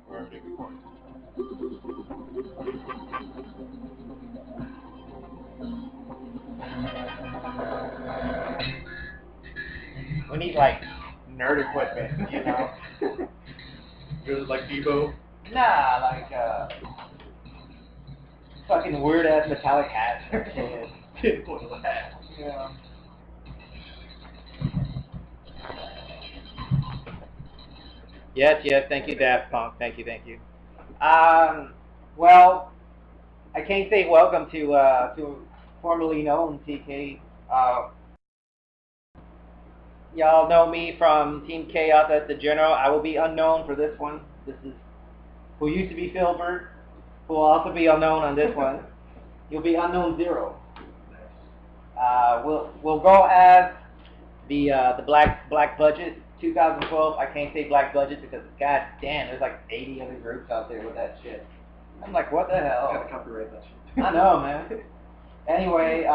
wherever they record. We need like nerd equipment, you know? Really like Debo. Nah, like fucking weird ass metallic hats or shit. Tinfoil hat. Yeah. Yes, thank you, Daft Punk. Thank you. Well, I can't say welcome to formerly known TK. Y'all know me from Team Chaos as the General. I will be unknown for this one. This is who used to be Filbert, who will also be unknown on this one. You'll be UnknownZero. We'll go as the Black Budget 2012. I can't say Black Budget because god damn, there's like 80 other groups out there with that shit. I'm like, what the hell? Gotta copyright that shit. I know, man. Anyway,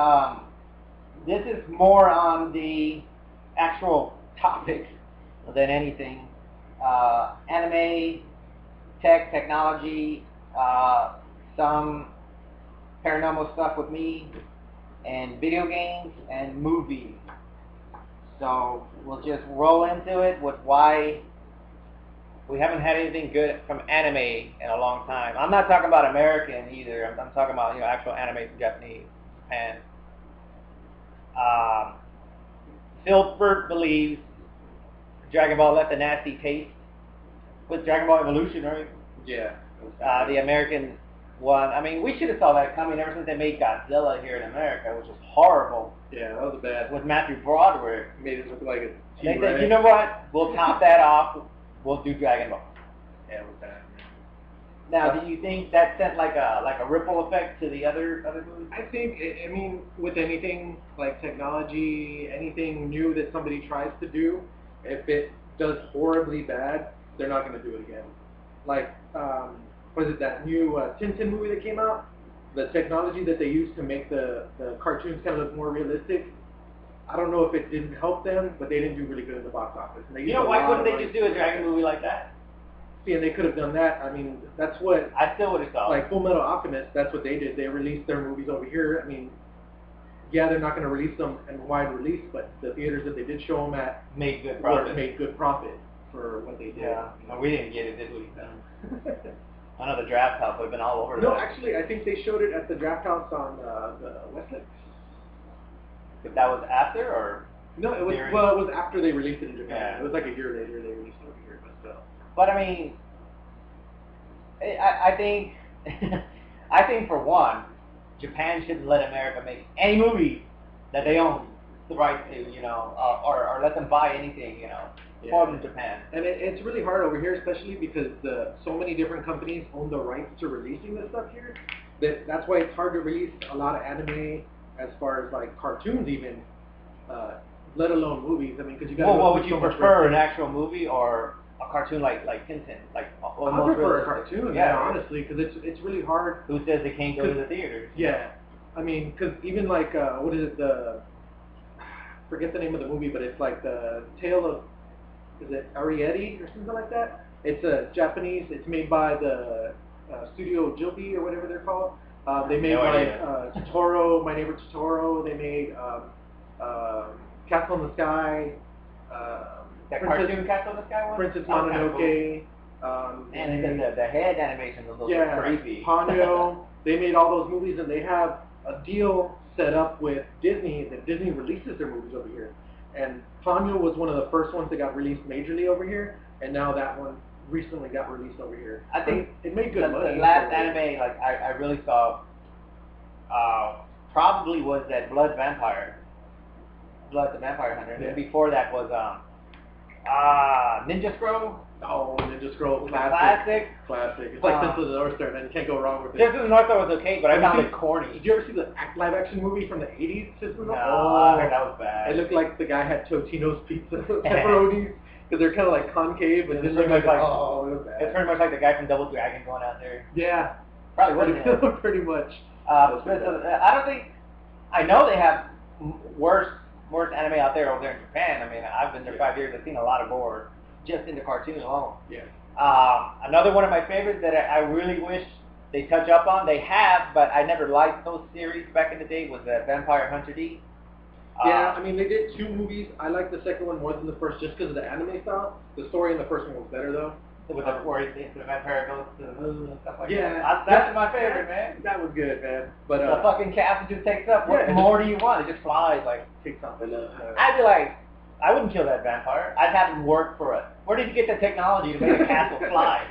this is more on the actual topic than anything. Anime, technology, some paranormal stuff with me, and video games and movies. So we'll just roll into it with why we haven't had anything good from anime in a long time. I'm not talking about American either. I'm talking about actual anime from Japanese, Japan. Filbert believes Dragon Ball left a nasty taste with Dragon Ball Evolution, right? Yeah. The American one. I mean, we should have saw that coming ever since they made Godzilla here in America, which was horrible. Yeah, that was bad. With Matthew Broderick. Made it look like a They T-Rex. said, you know what? We'll top that off. We'll do Dragon Ball. Yeah, it was bad. Now, do you think that sent like a ripple effect to the other movies? I think, I mean, with anything like technology, anything new that somebody tries to do, if it does horribly bad, they're not going to do it again. Like, was it that new Tintin movie that came out? The technology that they used to make the cartoons kind of look more realistic, I don't know if it didn't help them, but they didn't do really good in the box office. And they why couldn't they just do a Dragon movie like that? See, and they could have done that. I mean, that's what... I still would have thought. Like Full Metal Alchemist, that's what they did. They released their movies over here. I mean, yeah, they're not going to release them in wide release, but the theaters that they did show them at made good profit. Made good profit for what they did. Yeah, no, we didn't get it, did we? I know the Draft House would have been all over. No, actually, I think they showed it at the Draft House on the Westlake. If that was after, or? No, it was. Well, it was after they released it in Japan. Yeah. It was like a year later they released it over here, but still. But I mean, I think, I think for one, Japan shouldn't let America make any movie that they own the right to, or let them buy anything, from Japan. And it's really hard over here, especially because so many different companies own the rights to releasing this stuff here. That's why it's hard to release a lot of anime, as far as like cartoons even, let alone movies. I mean, because you got. Well, what would you prefer, an actual movie or a cartoon like Tintin? Like I prefer a cartoon, yeah, honestly, because it's really hard. Who says they can't go to the theaters? Yeah, I mean, because even like what is it, forget the name of the movie, but it's like the Tale of, is it Arrietty or something like that? It's a Japanese. It's made by the Studio Ghibli or whatever they're called. They made Totoro, My Neighbor Totoro. They made Castle in the Sky. That cartoon Castle in the Sky one? Princess Mononoke. And the head animation was a little creepy. Ponyo. They made all those movies, and they have a deal set up with Disney that Disney releases their movies over here. And Ponyo was one of the first ones that got released majorly over here, and now that one recently got released over here. I think it made good money. The last anime like I really saw probably was that Blood the Vampire Hunter. And then before that was Ninja Scroll. Oh, Ninja Scroll, classic. It's like Sense of the North Star, man. You can't go wrong with it. Sense of the North Star was okay, but I found it corny. Did you ever see the live action movie from the 80s? No, I heard that was bad. It looked like the guy had Totino's pizza pepperonis, because they're kind of like concave, and it's pretty much like, it was bad. It's pretty much like the guy from Double Dragon going out there. Yeah. Probably wasn't pretty much. I don't think, I know they have worse anime out there over there in Japan. I mean, I've been there 5 years. I've seen a lot of gore. just in the cartoon alone. Yeah. Another one of my favorites that I really wish they touch up on, they have, but I never liked those series back in the day, was Vampire Hunter D. Yeah, I mean, they did 2 movies. I like the second one more than the first just because of the anime style. The story in the first one was better, though. With the where the vampire goes to the moon and stuff like yeah, that. That's my favorite, man. That was good, man. But the fucking captain just takes up. What more do you want? It just flies like. Take something up. I'd be like, I wouldn't kill that vampire. I'd have him work for it. Where did you get the technology to make a castle fly?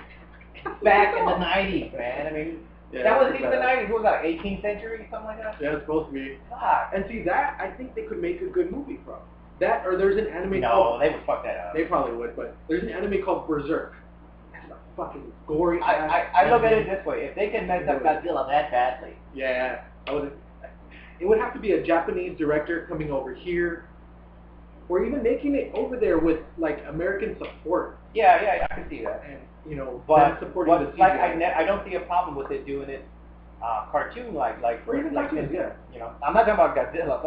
Back in the 90s, man. I mean, that wasn't even the 90s. What was that, 18th century, something like that? Yeah, it's supposed to be. Fuck. And see, that, I think they could make a good movie from. That, or there's an anime called... No, they would fuck that up. They probably would, but there's an anime called Berserk. That's a fucking gory I look at it this way. If they can mess up Godzilla that badly... Yeah. It would have to be a Japanese director coming over here, or even making it over there with, like, American support. Yeah, I can see that. And, you know, but supporting the CGI. Like, I don't see a problem with it doing it cartoon-like, or even like cartoons, this, you know. I'm not talking about Godzilla.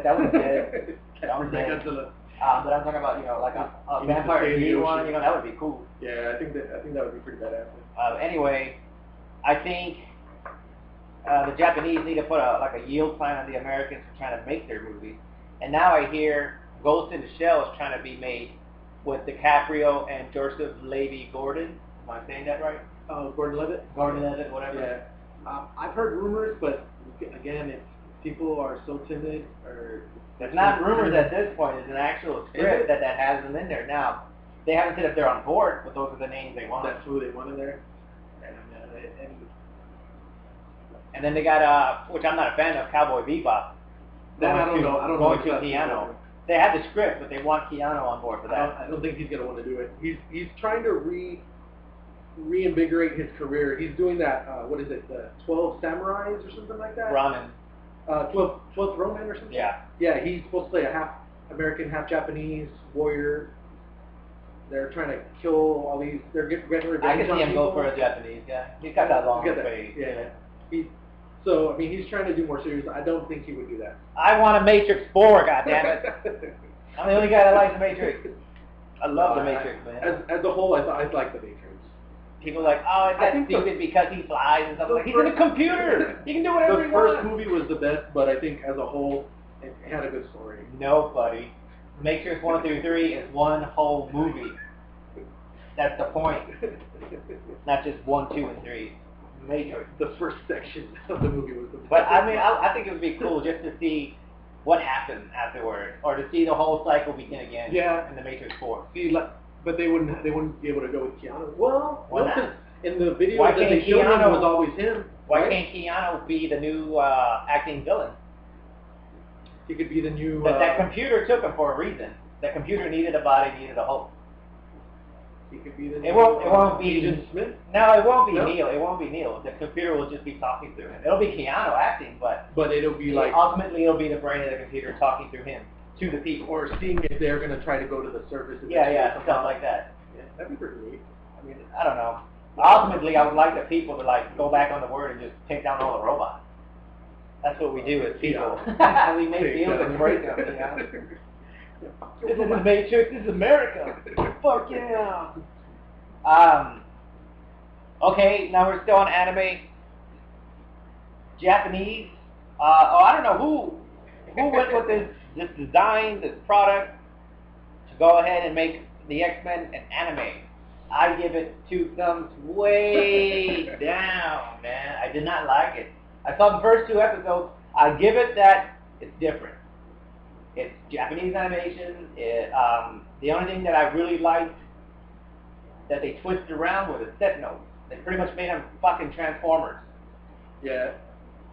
That was dead. That was dead. Godzilla. But I'm talking about, you know, like a vampire D one, you know, that would be cool. Yeah, I think that would be pretty badass. Anyway, I think the Japanese need to put a yield sign on the Americans for trying to make their movies. And now I hear Ghost in the Shell is trying to be made with DiCaprio and Joseph Levy-Gordon. Am I saying that right? Gordon-Levitt? Gordon-Levitt, whatever. Yeah. I've heard rumors, but again, people are so timid. It's not rumors at this point. It's an actual script that has them in there. Now, they haven't said if they're on board, but those are the names they want. That's who they want in there. And then they got, which I'm not a fan of, Cowboy Bebop. I don't know. Going to Keanu. They had the script, but they want Keanu on board for that. I don't think he's going to want to do it. He's trying to reinvigorate his career. He's doing that, what is it, the 12 Samurais or something like that? Ronin. 12th Ronin or something? Yeah. Yeah, he's supposed to play a half American, half Japanese warrior. They're trying to kill all these, they're getting revenge on I can see him people. go for a Japanese guy. He's got that long face. Yeah. So, I mean, he's trying to do more serious. I don't think he would do that. I want a Matrix 4, goddammit. I'm the only guy that likes the Matrix. I love the Matrix, man. As a whole, I like the Matrix. People are like, oh, it's that stupid because he flies and stuff. Like, he's in a computer. He can do whatever he wants. The first movie was the best, but I think as a whole, it had a good story. No, buddy. Matrix 1 through 3 is one whole movie. That's the point. Not just 1, 2, and 3. Matrix. The first section of the movie was the best. But I mean, I think it would be cool just to see what happened afterward, or to see the whole cycle begin again. Yeah. In the Matrix 4. See, but they wouldn't be able to go with Keanu. Well, why not? In the video that they showed him was always him. Why can't Keanu be the new acting villain? He could be the new... that computer took him for a reason. That computer needed a body, needed a hope. He could be the new... It won't be... Agent Smith? No, it won't be Neil. It won't be Neil. The computer will just be talking through him. It'll be Keanu acting, but it'll be like... Ultimately, it'll be the brain of the computer talking through him to the people. Or seeing if they're going to try to go to the surface. Yeah, stuff like that. Yeah, that'd be pretty neat. I mean, I don't know. Ultimately, I would like the people to go back on the word and just take down all the robots. That's what we do as people. We make deals and break them, you know? This is the Matrix. This is America. Fuck yeah. Okay, now we're still on anime. Japanese. I don't know who went with this design, this product, to go ahead and make the X-Men an anime. I give it 2 thumbs way down, man. I did not like it. I saw the first 2 episodes. I give it that it's different. It's Japanese animation. The only thing that I really liked that they twisted around with is set notes. They pretty much made them fucking Transformers. Yeah.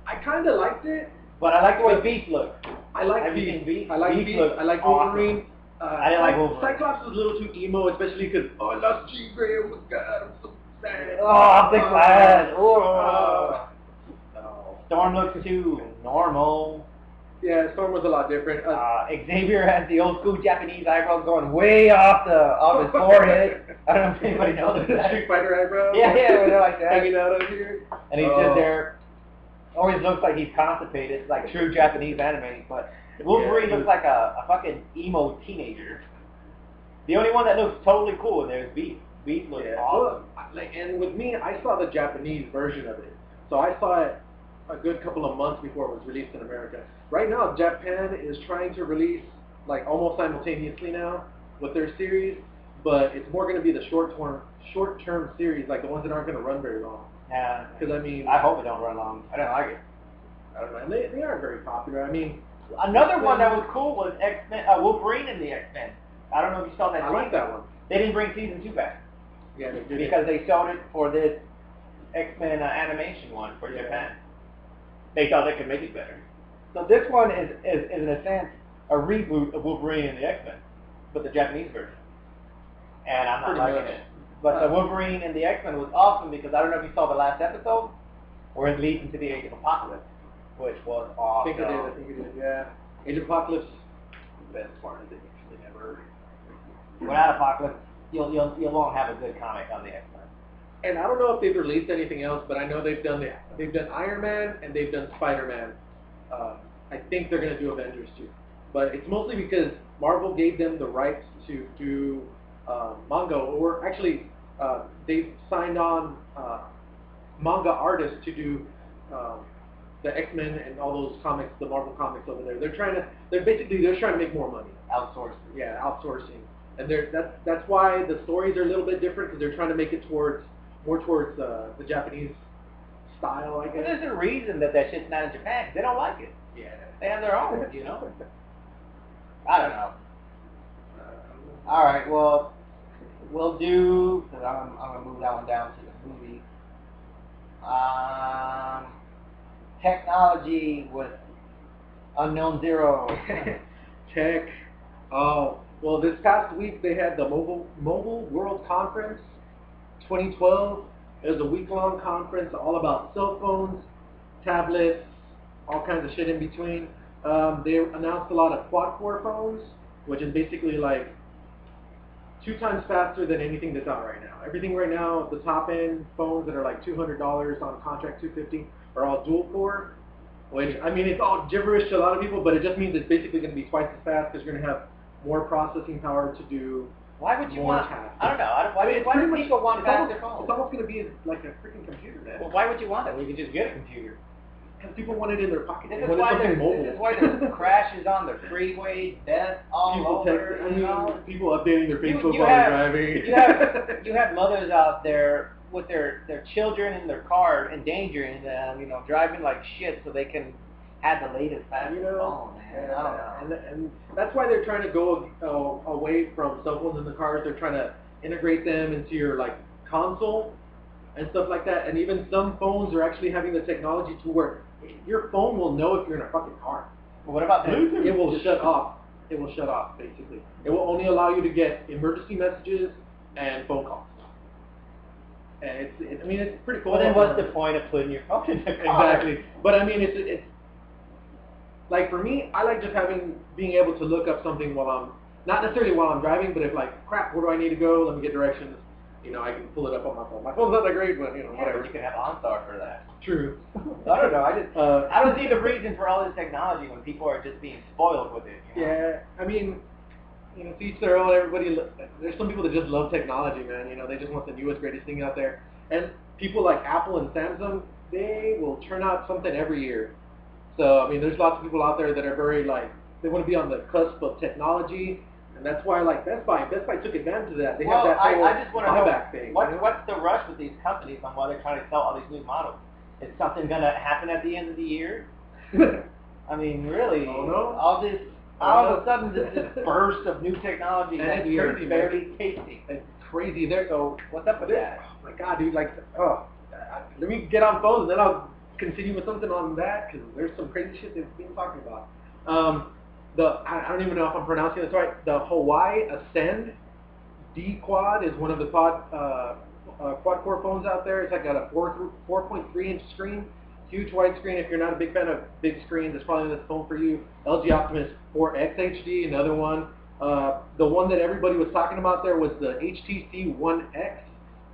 I kind of liked it. But I like the way Beast looks. I like Beast. I like Beast. I like Wolverine. Awesome. I didn't like Wolverine. Cyclops was a little too emo, especially because, I lost Jean Grey. Oh my god, I'm so sad. Oh, I'm so glad. Storm looks too normal. Yeah, Storm was a lot different. Xavier has the old school Japanese eyebrows going way off his forehead. I don't know if anybody knows that. Street Fighter eyebrows. Yeah, they're like that. Hanging out over here. And he's just there. Always looks like he's constipated, like true Japanese anime. But Wolverine looks like a fucking emo teenager. The only one that looks totally cool in there is Beast. Beast looks awesome. Well, and with me, I saw the Japanese version of it. So I saw it a good couple of months before it was released in America. Right now, Japan is trying to release, like, almost simultaneously now with their series, but it's more going to be the short-term series, like the ones that aren't going to run very long. Yeah. Because, I mean... I hope it don't run long. I don't like it. I don't know. And they aren't very popular. I mean... Another one that was cool was X-Men, Wolverine and the X-Men. I don't know if you saw that. I like that one. They didn't bring season 2 back. Yeah, they did. Because they showed it for this X-Men animation one for Japan. They thought they could make it better. So this one is in a sense a reboot of Wolverine and the X-Men, but the Japanese version. And I'm not liking it. But the Wolverine and the X-Men was awesome because I don't know if you saw the last episode, where it leads into the Age of Apocalypse, which was awesome. I think it did, yeah. Age of Apocalypse, the best part of it ever. Without Apocalypse, you won't have a good comic on the X-Men. And I don't know if they've released anything else, but I know they've done Iron Man and they've done Spider-Man. I think they're going to do Avengers too, but it's mostly because Marvel gave them the rights to do manga, or actually they've signed on manga artists to do the X-Men and all those comics, the Marvel comics over there. They're trying to make more money. Outsourcing. Yeah, outsourcing. And that's why the stories are a little bit different, because they're trying to make it more towards the Japanese style, I guess. Well, there's a reason that shit's not in Japan, 'cause they don't like it. Yeah. They have their own, you know? I don't know. All right, well, we'll do, because I'm going to move that one down to the movie. Technology with UnknownZero. Tech. Oh, well, this past week they had the Mobile World Conference 2012. It was a week-long conference all about cell phones, tablets, all kinds of shit in between. They announced a lot of quad-core phones, which is basically like 2 times faster than anything that's out right now. Everything right now, the top-end phones that are like $200 on contract $250 are all dual-core, which, I mean, it's all gibberish to a lot of people, but it just means it's basically going to be twice as fast because you're going to have more processing power to do. Why would you want? tasks. I don't know. Why do people want faster phones? It's almost going to be like a freaking computer, man. Well, why would you want that? We could just get a computer. Because people want it in their pocket. This is why there's crashes on the freeway, death all over. People updating their Facebook while they're driving. You have mothers out there with their children in their car, endangering them, driving like shit so they can have the latest fastest phone, man. I don't know. And that's why they're trying to go away from cell phones in the cars. They're trying to integrate them into your console and stuff like that. And even some phones are actually having the technology to where your phone will know if you're in a fucking car. Well, what about Bluetooth? It will shut off. It will shut off, basically. It will only allow you to get emergency messages and phone calls. And it's pretty cool. Well, then what's the point of putting your phone in the car? Exactly. But I mean, it's like, for me, I like just being able to look up something not necessarily while I'm driving, but if crap, where do I need to go? Let me get directions. I can pull it up on my phone. My phone's not that great, but whatever. But you can have OnStar for that. True. I don't know. I don't see the reason for all this technology when people are just being spoiled with it. Yeah, I mean, to each their own. There's some people that just love technology, man. They just want the newest, greatest thing out there. And people like Apple and Samsung, they will turn out something every year. So, I mean, there's lots of people out there that are very, they want to be on the cusp of technology. And that's why, Best Buy took advantage of that. They have that whole I just want to buyback know, thing. What's the rush with these companies on why they're trying to sell all these new models? Is something going to happen at the end of the year? I mean, really, all of a sudden, this burst of new technology that you're barely tasting. It's crazy. What's up with that? Oh my God, dude! Let me get on phones, and then I'll continue with something on that, because there's some crazy shit they've been talking about. I don't even know if I'm pronouncing this right. The Hawaii Ascend D Quad is one of the quad-core phones out there. It's got a 4.3-inch screen, huge widescreen. If you're not a big fan of big screens, it's probably the phone for you. LG Optimus 4X HD, another one. The one that everybody was talking about there was the HTC One X,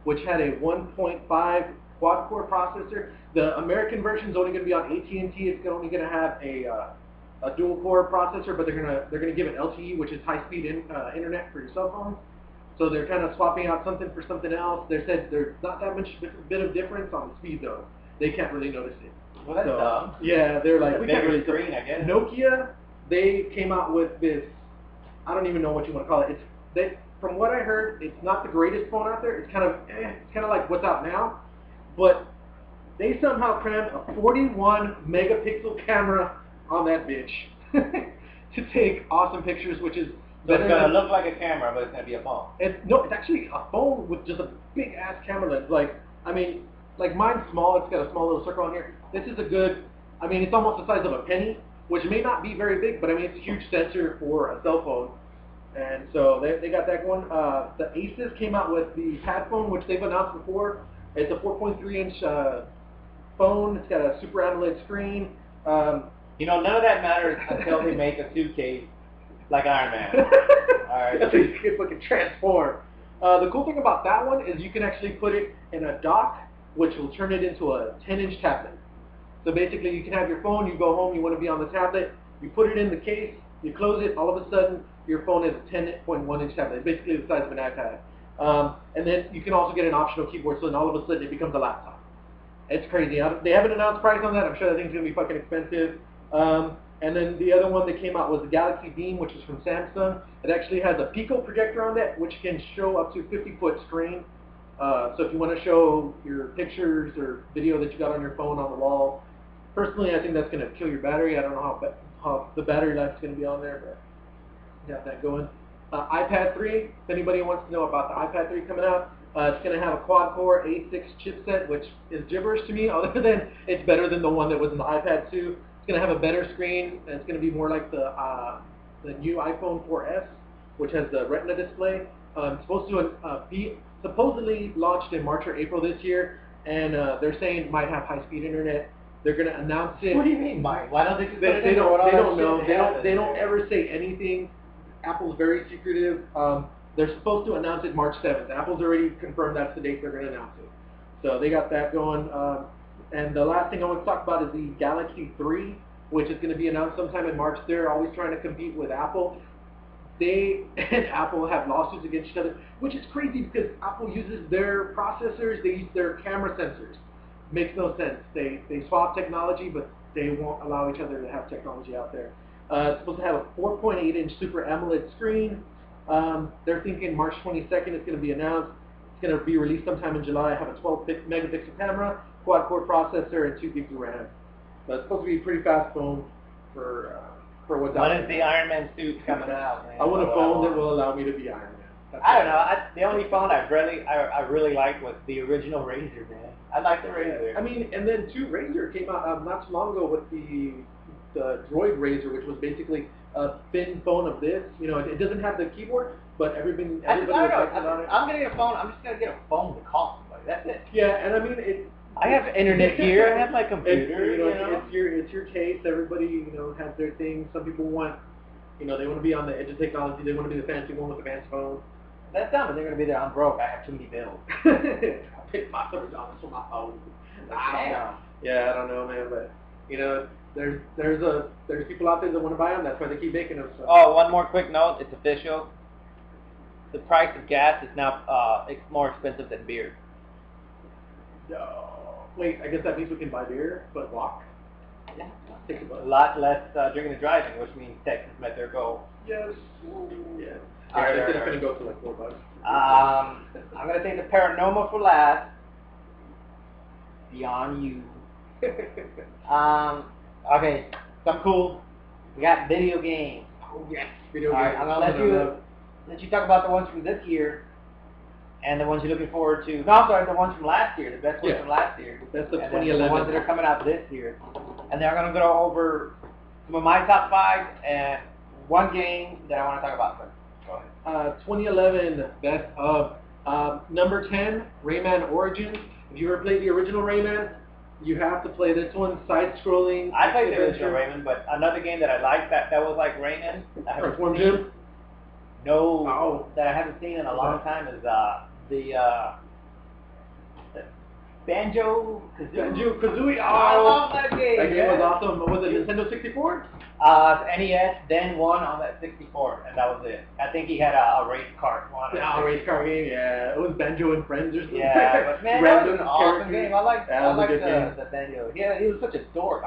which had a 1.5 quad-core processor. The American version is only going to be on AT&T. It's only going to have a a dual core processor, but they're gonna give it LTE, which is high speed internet for your cell phone. So they're kind of swapping out something for something else. They said there's not that much bit of difference on the speed though. They can't really notice it. Well, that's dumb. Yeah, they're like, we can't really screen, I guess. Nokia, they came out with this, I don't even know what you want to call it. From what I heard, it's not the greatest phone out there. It's kind of like what's out now, but they somehow crammed a 41 megapixel camera on that bitch to take awesome pictures, which is so it's gonna look like a camera, but it's gonna be a phone. It's actually a phone with just a big ass camera lens. Like mine's small. It's got a small little circle on here. This is a good. I mean, it's almost the size of a penny, which may not be very big, but I mean, it's a huge sensor for a cell phone. And so they got that going. The Asus came out with the Pad phone, which they've announced before. It's a 4.3-inch phone. It's got a Super AMOLED screen. You know, none of that matters until they make a suitcase like Iron Man. All right. That's how you can fucking transform. The cool thing about that one is you can actually put it in a dock, which will turn it into a 10-inch tablet. So basically, you can have your phone, you go home, you want to be on the tablet, you put it in the case, you close it, all of a sudden, your phone is a 10.1-inch tablet. It's basically the size of an iPad. And then you can also get an optional keyboard, so then all of a sudden it becomes a laptop. It's crazy. They haven't announced price on that. I'm sure that thing's going to be fucking expensive. And then the other one that came out was the Galaxy Beam, which is from Samsung. It actually has a Pico projector on it, which can show up to 50-foot screen. So if you want to show your pictures or video that you got on your phone on the wall, personally, I think that's going to kill your battery. I don't know how the battery life is going to be on there, but got that going. iPad 3, if anybody wants to know about the iPad 3 coming out, it's going to have a quad-core A6 chipset, which is gibberish to me, other than it's better than the one that was in the iPad 2. It's going to have a better screen, and it's going to be more like the new iPhone 4S, which has the Retina display. It's supposed to be supposedly launched in March or April this year, and they're saying it might have high-speed internet. They're going to announce it. What do you mean, Mike? Why don't they just they don't know. They don't ever say anything. Apple's very secretive. They're supposed to announce it March 7th. Apple's already confirmed that's the date they're going to announce it. So they got that going. And the last thing I want to talk about is the Galaxy 3, which is going to be announced sometime in March. They're always trying to compete with Apple. They and Apple have lawsuits against each other, which is crazy because Apple uses their processors, they use their camera sensors. Makes no sense. They swap technology, but they won't allow each other to have technology out there. It's supposed to have a 4.8-inch Super AMOLED screen. They're thinking March 22nd it's going to be announced. It's going to be released sometime in July. Have a 12-megapixel camera, quad-core processor, and 2 gigs of RAM. But it's supposed to be a pretty fast phone for what's out there. When is the Iron Man suit coming out, man? I want a phone that will allow me to be Iron Man. I don't know. The only phone I really liked was the original Razr, man. I like the Razr. I mean, and then too, Razr came out not too long ago with the Droid Razr, which was basically a thin phone of this. You know, it doesn't have the keyboard, but everybody was flexing on it. I'm gonna get a phone. I'm just gonna get a phone to call somebody. That's it. Yeah, and I mean I have internet gear. I have my computer. It's your taste. Everybody has their thing. Some people want they want to be on the edge of technology. They want to be the fancy one with the fancy phone. That's dumb, but they're gonna be there. I'm broke. I have too many bills. I paid $500 for my phone. Yeah, I don't know, man, but there's people out there that want to buy them. That's why they keep making them. So. Oh, one more quick note. It's official. The price of gas is now it's more expensive than beer. No. Wait, I guess that means we can buy beer, but walk? Yeah. $6. A lot less drinking and driving, which means Texas met their goal. Yes. Yeah. All right, it's going to go to like $4. I'm going to take the paranormal for last. Beyond you. Okay, something cool. We got video games. Oh, yes. Video games. All right, I'm going to let you talk about the ones from this year and the ones you're looking forward to. No, I'm sorry, the ones from last year, the best ones from last year. That's the and 2011. The ones that are coming out this year. And then I'm going to go over some of my top 5 and one game that I want to talk about. But go ahead. 2011 best of number 10, Rayman Origins. If you ever played the original Rayman, you have to play this one. Side-scrolling. I played the original Rayman, but another game that I liked that was like Rayman. Earthworm Jim? No, that I haven't seen in a long time is Banjo-Kazooie. Banjo-Kazooie. Oh, I love that game. That game was awesome. Was it Nintendo 64? NES, then one on that 64, and that was it. I think he had a race car one. Yeah, a race car game, yeah. It was Banjo and Friends or something. Yeah, but man, that was an awesome game. I liked the Banjo. Yeah, he was such a dork.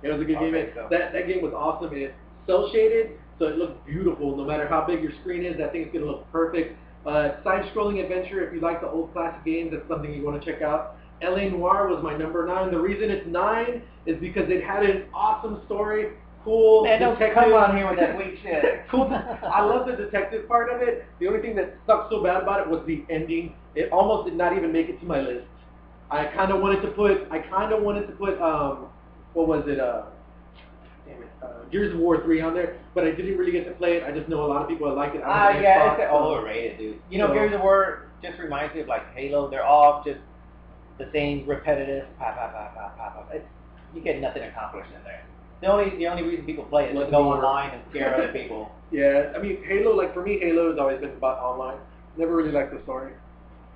It was a good game. That game was awesome. It's cel-shaded, so it looked beautiful. No matter how big your screen is, that thing's going to look perfect. Side-scrolling adventure, if you like the old classic games, that's something you want to check out. L.A. Noire was my number 9. The reason it's 9 is because it had an awesome story, cool detective. Don't come on here with that weak shit. Cool. I love the detective part of it. The only thing that sucked so bad about it was the ending. It almost did not even make it to my list. I kind of wanted to put, what was it, Gears of War 3 on there, but I didn't really get to play it. I just know a lot of people that like it. Yeah, it's overrated, dude. You know, Gears of War just reminds me of like Halo. They're all just the same repetitive, you get nothing accomplished in there. The only reason people play it is to go online and scare other people. Yeah, I mean, Halo, like for me, Halo has always been about online. Never really liked the story.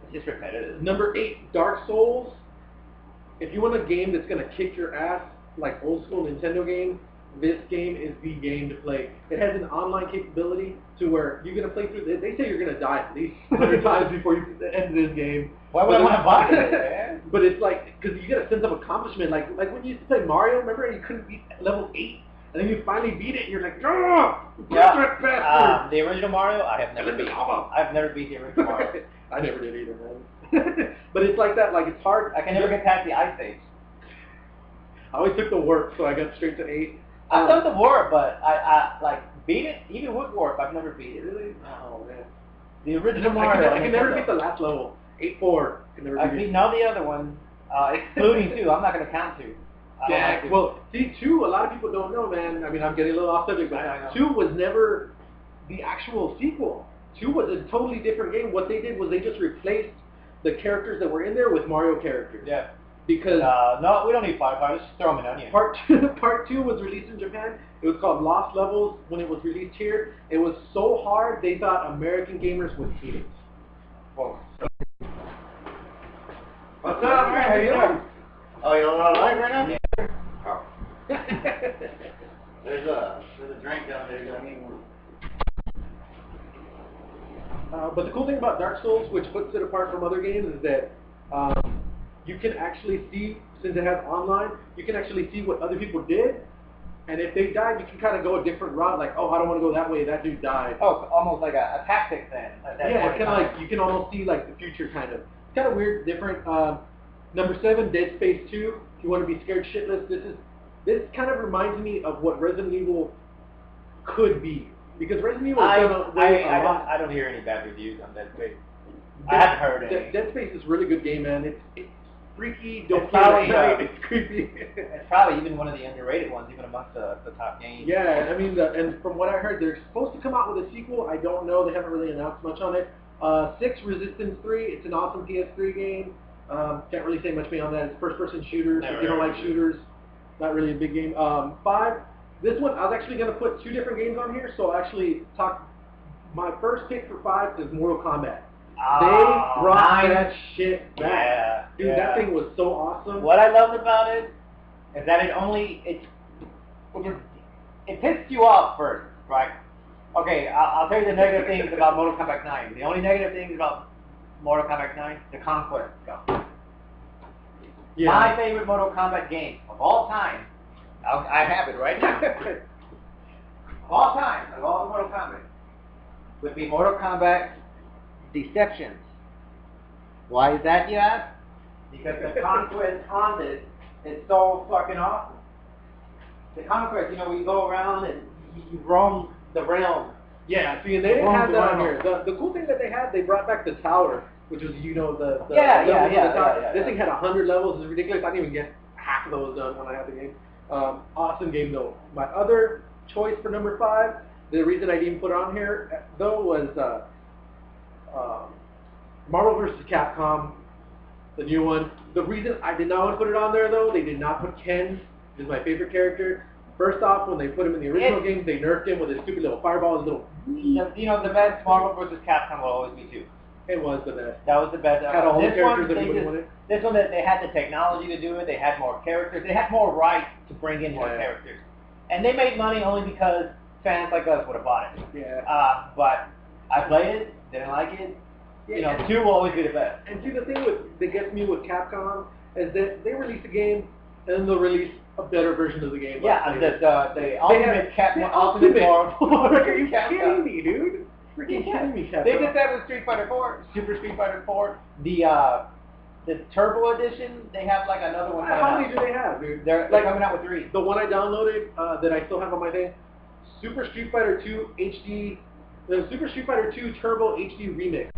It's just repetitive. Number 8, Dark Souls. If you want a game that's going to kick your ass, like old school Nintendo game, this game is the game to play. It has an online capability to where you're going to play through, they say you're going to die at least 100 times before you end this game. Why would I want to buy it, man? But it's like, because you get a sense of accomplishment. Like when you used to play Mario, remember, and you couldn't beat level 8, and then you finally beat it, and you're like, the original Mario, I have never beat. I've never beat the original Mario. I never did either, man. But it's like that, like it's hard. I can never get past the Ice Age. I always took the warp, so I got straight to 8. I've done the warp, but I like beat it, even with warp, I've never beat it. Really? Oh, man. The original Mario. I can never beat the last level. 8-4. I've beaten all the other ones, excluding 2. I'm not going to count 2. Yeah, well, see, 2, a lot of people don't know, man. I mean, I'm getting a little off subject, but 2 was never the actual sequel. 2 was a totally different game. What they did was they just replaced the characters that were in there with Mario characters. Yeah. Because no, we don't need firefighters. Just throw them in onion. Part 2 was released in Japan. It was called Lost Levels when it was released here. It was so hard they thought American gamers would hate it. Whoa. What's up, man? How you doing? Oh, you're on live right now? Yeah. Oh. There's a drink down there. You need one. But the cool thing about Dark Souls, which puts it apart from other games, is that you can actually see, since it has online, you can actually see what other people did, and if they died, you can kind of go a different route, like, oh, I don't want to go that way, that dude died. Oh, almost like a tactic then. Yeah, it's kind of like, you can almost see like the future kind of. It's kind of weird, different. Number 7, Dead Space 2. If you want to be scared shitless, this kind of reminds me of what Resident Evil could be. Because Resident Evil I don't hear any bad reviews on Dead Space. I haven't heard any. Dead Space is a really good game, man. It's freaky, don't it's creepy. It's probably even one of the underrated ones, even amongst the top games. Yeah, I mean, and from what I heard, they're supposed to come out with a sequel. I don't know. They haven't really announced much on it. 6, Resistance 3. It's an awesome PS3 game. Can't really say much beyond that. It's first-person shooters. If you don't like shooters, not really a big game. 5. This one, I was actually going to put 2 different games on here, so I'll actually talk. My first pick for 5 is Mortal Kombat. They brought that shit back. Yeah, dude, that thing was so awesome. What I loved about it is that it pissed you off first, right? Okay, I'll tell you the negative things about Mortal Kombat 9. The only negative things about Mortal Kombat 9, the conquest stuff. Yeah. My favorite Mortal Kombat game of all time, I have it right now, of all time, of all Mortal Kombat, would be Mortal Kombat Deceptions. Why is that, you ask? Because the conquest on this is so fucking awesome. The conquest, you know, where you go around and you roam the realm. Yeah, see, and they didn't have that on here. The cool thing that they had, they brought back the tower, which was, you know, the This thing had 100 levels. It's ridiculous. I didn't even get half of those done when I had the game. Awesome game, though. My other choice for number 5, the reason I didn't put it on here, though, was Marvel vs. Capcom, the new one. The reason I did not want to put it on there, though, they did not put Ken, which is my favorite character. First off, when they put him in the original games, they nerfed him with his stupid little fireball, his little... You know, the best Marvel vs. Capcom will always be 2. It was the best. That was the best. Had all the This characters one, everybody wanted. This one, they had the technology to do it. They had more characters. They had more right to bring in more characters. And they made money only because fans like us would have bought it. Yeah. But I played it, didn't like it. Yeah, you know, 2 will always be the best. And see, the thing that gets me with Capcom is that they release a game and then they'll release a better version of the game. Yeah, the ultimate Ultimate Marvel. Are you kidding me, dude? Freaking kidding me, Capcom. They did that with Street Fighter 4, Super Street Fighter 4. The Turbo Edition, they have like another one coming out. How many do they have, dude? They're like coming out with 3. The one I downloaded that I still have on my thing, Super Street Fighter 2 HD, the Super Street Fighter 2 Turbo HD Remix.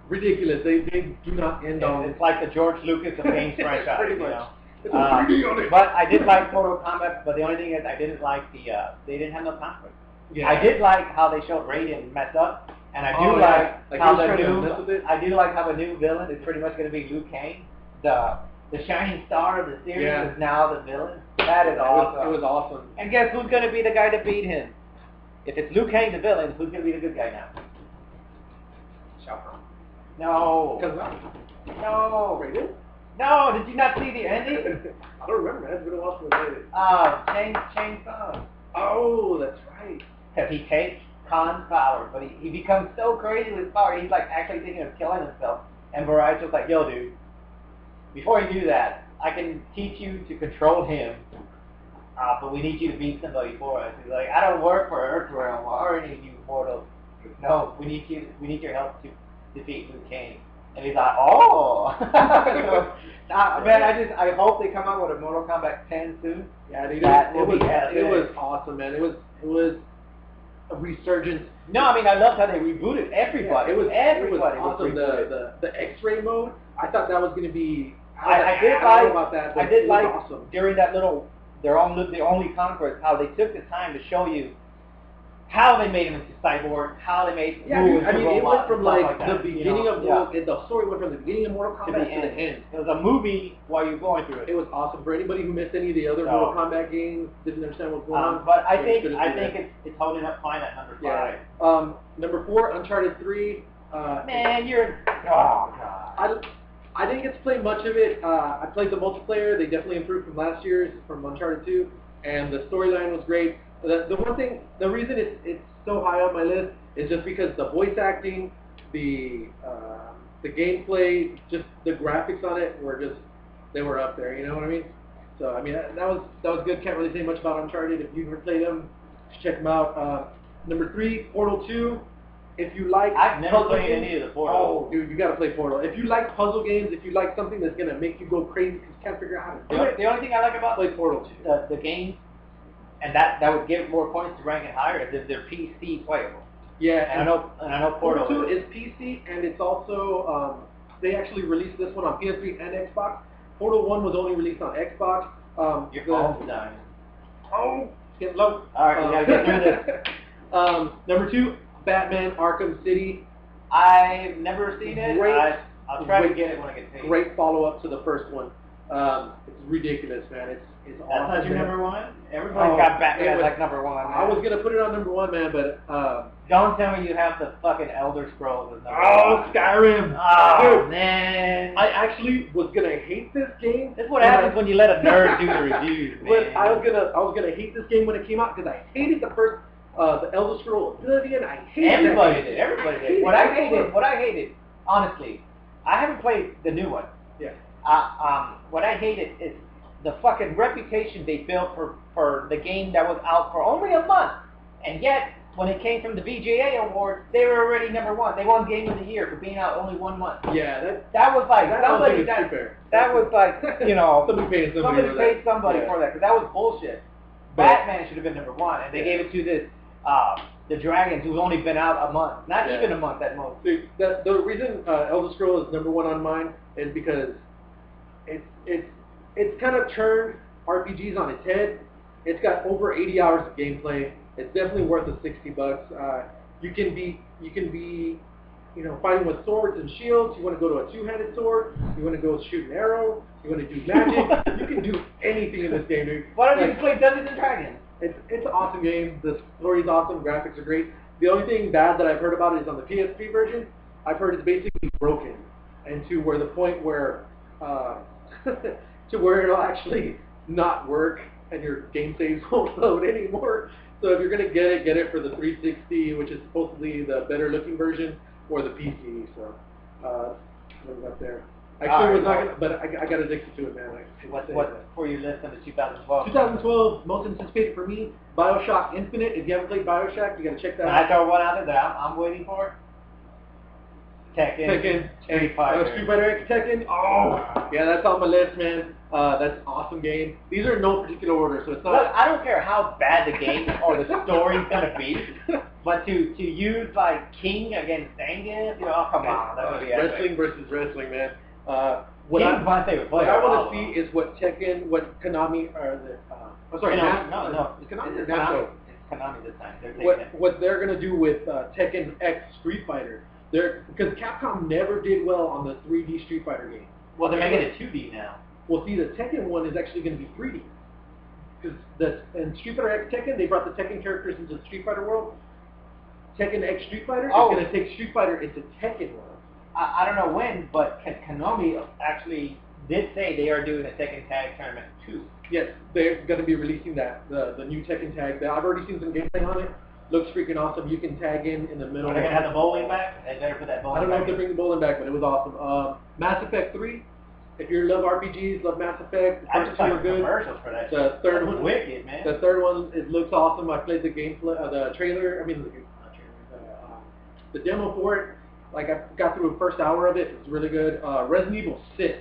Ridiculous. They do not end on. It's like the George Lucas of games franchise. Pretty much. You know? It's a 3D on it. But I did like Mortal Kombat, but the only thing is I didn't like they didn't have no conflict. Yeah. I did like how they showed Raiden mess up, and I do like how the new villain is pretty much going to be Liu Kang, the shining star of the series is now the villain. That is awesome. It was awesome. And guess who's going to be the guy to beat him? If it's Liu Kang the villain, who's going to be the good guy now? Shao Kahn. No. No. Raiden? No, did you not see the ending? I don't remember. It's been a while since I played it. Shang Tsung. Oh, that's right. Because he takes Khan's power, but he becomes so crazy with his power, he's like actually thinking of killing himself. And Barai's just like, yo, dude, before you do that, I can teach you to control him, but we need you to beat somebody for us. He's like, I don't work for Earthrealm or any of you mortals. No, we need your help to defeat Liu Kang. And he's like, oh. Man, I hope they come out with a Mortal Kombat 10 soon. Yeah, dude, it was awesome, man. It was a resurgence. No, I mean, I loved how they rebooted everybody. It was awesome. Was the X-ray mode, I thought that was going to be. I did like awesome. During that little, the only conquest, how they took the time to show you how they made him into cyborg, how they made I mean, it went from like the beginning of the story went from the beginning of Mortal Kombat to the end. It was a movie while you're going through it. It was awesome for anybody who missed any of the other Mortal Kombat games, didn't understand what's going on. But I think it's holding up fine at number 5. Yeah. Number 4, Uncharted 3. Man, you're oh god. I didn't get to play much of it. I played the multiplayer. They definitely improved from last year's, from Uncharted 2, and the storyline was great. The reason it's so high on my list is just because the voice acting, the gameplay, just the graphics on it they were up there. You know what I mean? So I mean that was good. Can't really say much about Uncharted. If you've never played them, check them out. Number 3, Portal 2. If you like, I've never played any of the Portal. Oh, dude, you gotta play Portal. If you like puzzle games, if you like something that's gonna make you go crazy because you can't figure out how to do it, the only thing I like about play Portal 2. The games, and that would give more points to rank it higher, is if they're PC playable. Yeah, and I know Portal 2 is PC, and it's also they actually released this one on PS3 and Xbox. Portal 1 was only released on Xbox. Your phone's dying. Oh, get low. All right, we gotta get through this. Number 2, Batman Arkham City. I've never seen it. I'll try to get it when I get paid. Great follow-up to the first one. It's ridiculous, man. It's awesome. That's not your number 1? Everybody's got Batman like number 1. Man. I was gonna put it on number 1, man, but don't tell me you have the fucking Elder Scrolls as number 1. Skyrim. Oh, dude, man. I actually was gonna hate this game. That's what happens when you let a nerd do the reviews, man. But I was gonna hate this game when it came out because I hated the first. The Elder Scrolls Oblivion, I hated Everybody did. What I hated, honestly, I haven't played the new one. Yeah. What I hated is the fucking reputation they built for the game that was out for only a month, and yet when it came from the VGA Awards, they were already number 1. They won Game of the Year for being out only 1 month. Yeah, that was like somebody somebody paid somebody for that because that was bullshit. Batman should have been number 1, and they gave it to this. The Dragons, who's only been out a month, not even a month at most. Dude, the reason Elder Scrolls is number 1 on mine is because it's kind of turned RPGs on its head. It's got over 80 hours of gameplay. It's definitely worth the $60. You can be, fighting with swords and shields. You want to go to a 2-handed sword. You want to go shoot an arrow. You want to do magic. You can do anything in this game, dude. Why don't you play Dungeons and Dragons? It's an awesome game. The story's awesome. Graphics are great. The only thing bad that I've heard about it is on the PSP version. I've heard it's basically broken, and to where the point where to where it'll actually not work and your game saves won't load anymore. So if you're gonna get it for the 360, which is supposedly the better looking version, or the PC. So what's up there? Actually, was not gonna, but I got addicted to it, man. What for your list on the 2012? 2012, most anticipated for me, BioShock Infinite. If you haven't played BioShock, you gotta check that out. I throw one out there that I'm waiting for. Tekken, Street Fighter X Tekken. Oh, yeah, that's on my list, man. That's an awesome game. These are in no particular order, so it's not. Look, I don't care how bad the game or the story's gonna be, but to use like King against Zangief, you know, come on, that would be wrestling versus wrestling, man. What my favorite player. What I want to see is what Tekken, what Konami, or the. I'm sorry, no. It's Konami. It's Konami this time. They're taking what they're gonna do with Tekken X Street Fighter? Because Capcom never did well on the 3D Street Fighter game. Well, they're making it 2D now. Well, see, the Tekken one is actually going to be 3D. Because in Street Fighter X Tekken, they brought the Tekken characters into the Street Fighter world. Tekken X Street Fighter is going to take Street Fighter into Tekken world. I don't know when, but Konami actually did say they are doing a Tekken Tag Tournament 2. Yes, they're going to be releasing that, the new Tekken Tag. I've already seen some gameplay on it. Looks freaking awesome. You can tag in the middle. Are they going to have the bowling back? They better put that bowling back. I don't know if they bring the bowling back, but it was awesome. Mass Effect 3. If you love RPGs, love Mass Effect, the first two are good. Commercials for that. The third one, wicked, man. The third one, it looks awesome. I played the gameplay, the trailer. I mean, the demo for it. Like I got through the first hour of it. It's really good. Resident Evil 6.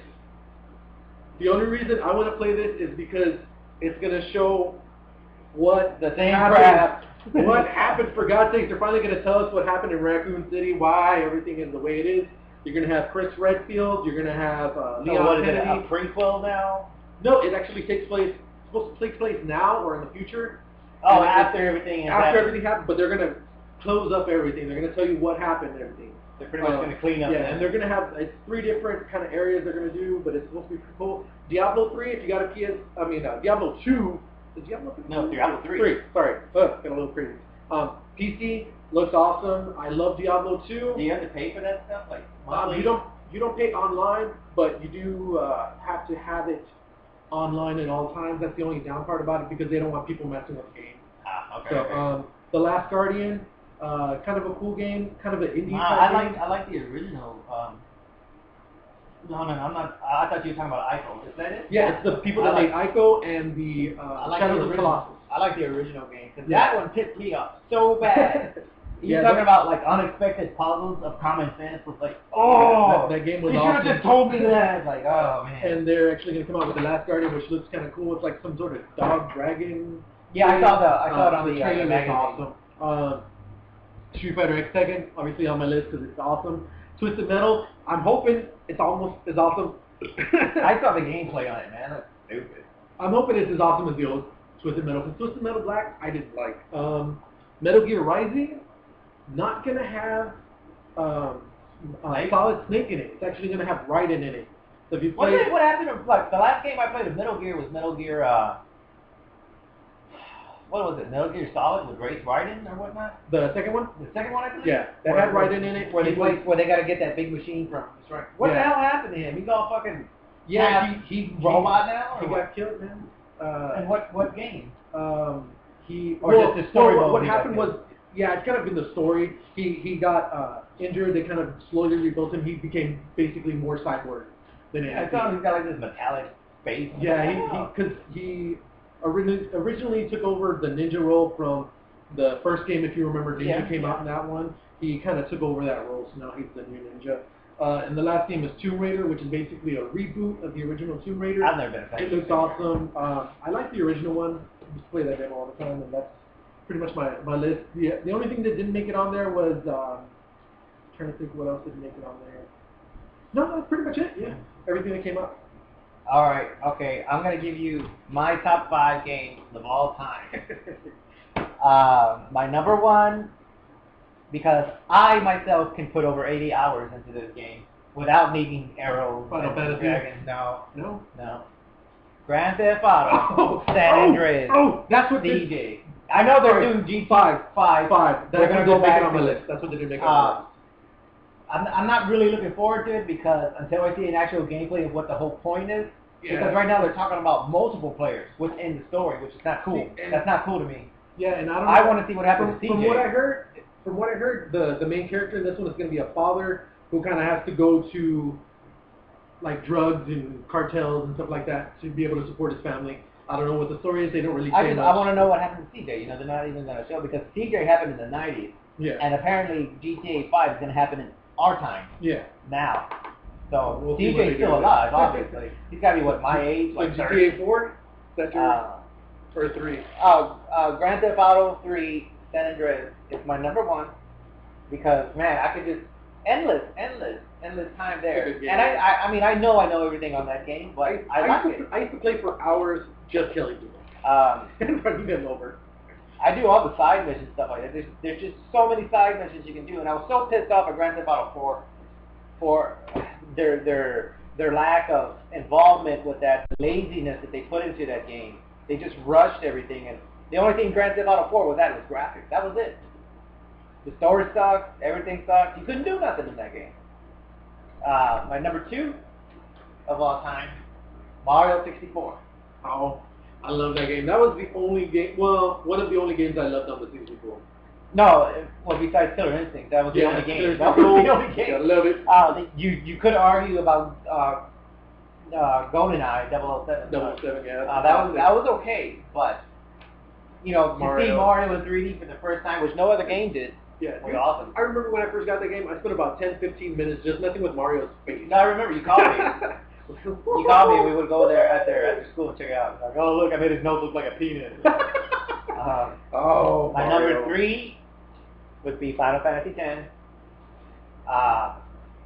The only reason I want to play this is because it's gonna show what the same crap. What happened, for God's sake? They're finally going to tell us what happened in Raccoon City, why everything is the way it is. You're going to have Chris Redfield, you're going to have Leon Kennedy. Is it a prequel now? No, it actually takes place, it's supposed to take place now or in the future. Oh, after everything happened, but they're going to close up everything. They're going to tell you what happened and everything. They're pretty much going to clean up. Yeah, and they're going to have, it's 3 different kind of areas they're going to do, but it's supposed to be pretty cool. Diablo 3, if you got a Diablo 2, is Diablo 3? No, Diablo 3. Sorry, got a little crazy. PC looks awesome. I love Diablo 2. Do you have to pay for that stuff? Like you don't pay online, but you do have to have it online at all times. That's the only down part about it because they don't want people messing with the game. Okay. So The Last Guardian, kind of a cool game, kind of an indie type game. I like the original. No, I'm not. I thought you were talking about Ico. Is that it? Yeah, it's the people that made Ico and the Shadow of the Colossus. I like the original game because that one pissed me off so bad. You're talking about like unexpected puzzles of common sense. Was like, that game was awesome. You should have just told me that. Like, oh man. And they're actually going to come out with The Last Guardian, which looks kind of cool. It's like some sort of dog dragon. Yeah, I saw it on the trailer. Magazine. Awesome. Street Fighter X Tekken, obviously on my list because it's awesome. Twisted Metal, I'm hoping it's almost as awesome. I saw the gameplay on it, man. That's stupid. I'm hoping it's as awesome as the old Twisted Metal. Because Twisted Metal Black, I didn't like. Metal Gear Rising, not going to have Solid Snake in it. It's actually going to have Raiden in it. So if you play what happened to, like, the last game I played of Metal Gear was Metal Gear, what was it, Metal Gear Solid with Raiden or whatnot? The second one? The second one, I believe? Yeah, that had Raiden in it. Where they got to get that big machine from. What the hell happened to him? He's all fucking he's robot now? He got killed, man. And what game? Just the story mode. What happened was, it's kind of in the story. He got injured. They kind of slowly rebuilt him. He became basically more cyborg than anything. I thought he's got like this metallic face. Yeah, because he originally took over the ninja role from the first game. If you remember, Ninja came out in that one. He kind of took over that role, so now he's the new ninja. And the last game is Tomb Raider, which is basically a reboot of the original Tomb Raider. I've never been a fan. It looks awesome. I like the original one. I just play that demo all the time, and that's pretty much my list. The only thing that didn't make it on there was trying to think what else didn't make it on there. No, that's pretty much it. Yeah, everything that came up. All right, okay. I'm gonna give you my top 5 games of all time. My number 1, because I myself can put over 80 hours into this game without needing arrows. Final Fantasy. Dragons. No. No. Grand Theft Auto. San Andreas. That's what DJ. I know they're doing G5. Five. They're gonna go back on my list. That's what they did make on my list. I'm not really looking forward to it because until I see an actual gameplay of what the whole point is. Yeah. Because right now they're talking about multiple players within the story, which is not cool. That's not cool to me. Yeah, and I don't know. I want to see what happens to CJ. From what I heard, the main character in this one is going to be a father who kind of has to go to like drugs and cartels and stuff like that to be able to support his family. I don't know what the story is. They don't really say much. I want to know what happened to CJ. You know, they're not even going to show because CJ happened in the 90s. Yeah. And apparently GTA 5 is going to happen in our time. Yeah. Now. So we'll CJ's still alive, obviously. He's got to be, what, my age? Like GTA 4? Is that your... or 3? Grand Theft Auto 3 San Andreas is my number one because, man, I could just... Endless time there. And I mean, I know everything on that game, but I like it. I used to play for hours just killing people. And running them over. I do all the side mission stuff like that. There's just so many side missions you can do, and I was so pissed off at Grand Theft Auto 4 for their lack of involvement with that laziness that they put into that game. They just rushed everything, and the only thing Grand Theft Auto 4 was graphics. That was it. The story sucked, everything sucked. You couldn't do nothing in that game. My number 2 of all time, Mario 64. Oh, I love that game. That was the only game, well, one of the only games I loved on the 64. No, well, besides Killer Instinct, that was the only game. That was the only game. I love it. You could argue about GoldenEye 007. 007, yeah. That was okay, but you know, Mario. To see Mario in 3D for the first time, which no other game did. Yeah, was awesome. I remember when I first got that game, I spent about 10-15 minutes just messing with Mario's face. No, I remember you called me. You called me and we would go there after school and check it out. Like, oh look, I made his nose look like a penis. My number 3 would be Final Fantasy X.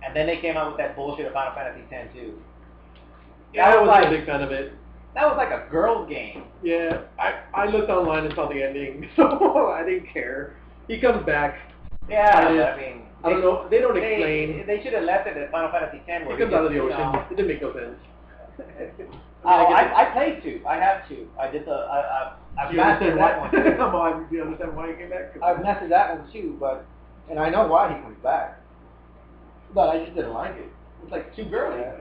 And then they came out with that bullshit of Final Fantasy X too. Yeah, I wasn't a big fan of it. That was like a girl's game. Yeah, I looked online and saw the ending, so I didn't care. He comes back. Yeah, I mean... I don't know, they don't explain. They should have left it at Final Fantasy X where he comes out of the ocean. It didn't make no sense. I played 2. I have 2. I did I've mastered that one. Do you understand why he came back? I've mastered that one too, and I know why he comes back. But I just didn't like it. It's like too girly. It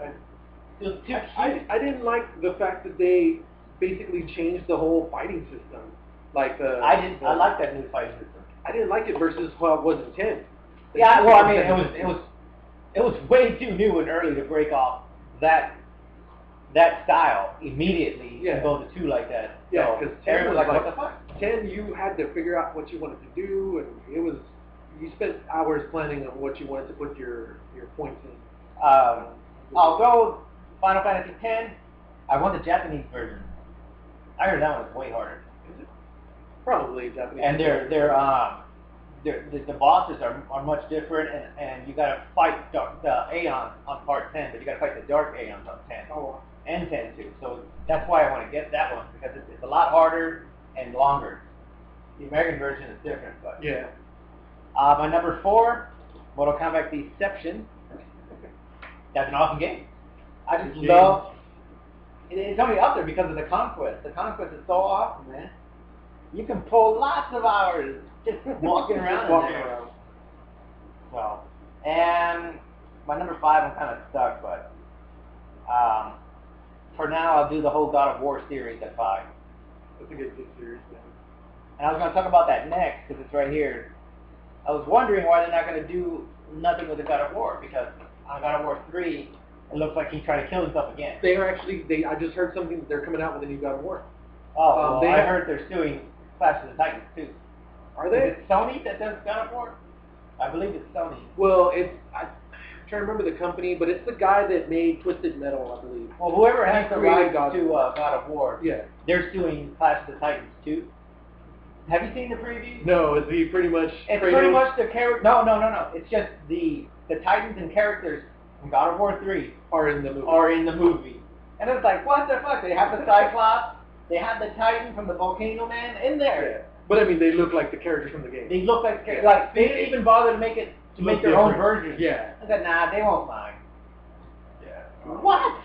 was too cute. I didn't like the fact that they basically changed the whole fighting system. Like I like that new fighting system. I didn't like it versus how it was in 10. Yeah, well, I mean, it was way too new and early to break off that style immediately and go to 2 like that. Yeah, because so 10 was like, what the fuck? 10, you had to figure out what you wanted to do, and you spent hours planning on what you wanted to put your points in. I'll go Final Fantasy X. I want the Japanese version. I heard that one was way harder. Is it? Probably Japanese. And the bosses are much different, and you gotta fight the Aeons on part 10, but you gotta fight the Dark Aeons on 10. Oh. And 10 too. So that's why I want to get that one, because it's a lot harder and longer. The American version is different, but... Yeah. My number 4, Mortal Kombat Deception. That's an awesome game. I just love... It's only up there because of the Conquest. The Conquest is so awesome, man. You can pull lots of hours just walking around around. So, and my number 5, I'm kind of stuck, but for now I'll do the whole God of War series at 5. That's a good series, man. And I was going to talk about that next because it's right here. I was wondering why they're not going to do nothing with the God of War, because on God of War 3, it looks like he's trying to kill himself again. They are actually, I just heard something that they're coming out with a new God of War. Oh, I heard they're suing Clash of the Titans too. Are they? Is it Sony that does God of War? I believe it's Sony. Well, I'm trying to remember the company, but it's the guy that made Twisted Metal, I believe. Well, whoever has the rights to God of War, yeah, they're suing Clash of the Titans too. Have you seen the preview? No, is he pretty much... It's pretty much the character... No. It's just the Titans and characters from God of War 3 are in the movie. And it's like, what the fuck? They have the Cyclops, they have the Titan from the Volcano Man in there. Yeah. But I mean, they look like the characters from the game. They look like they didn't even bother to make their own version. Yeah. I said, nah, they won't mind. Yeah. What?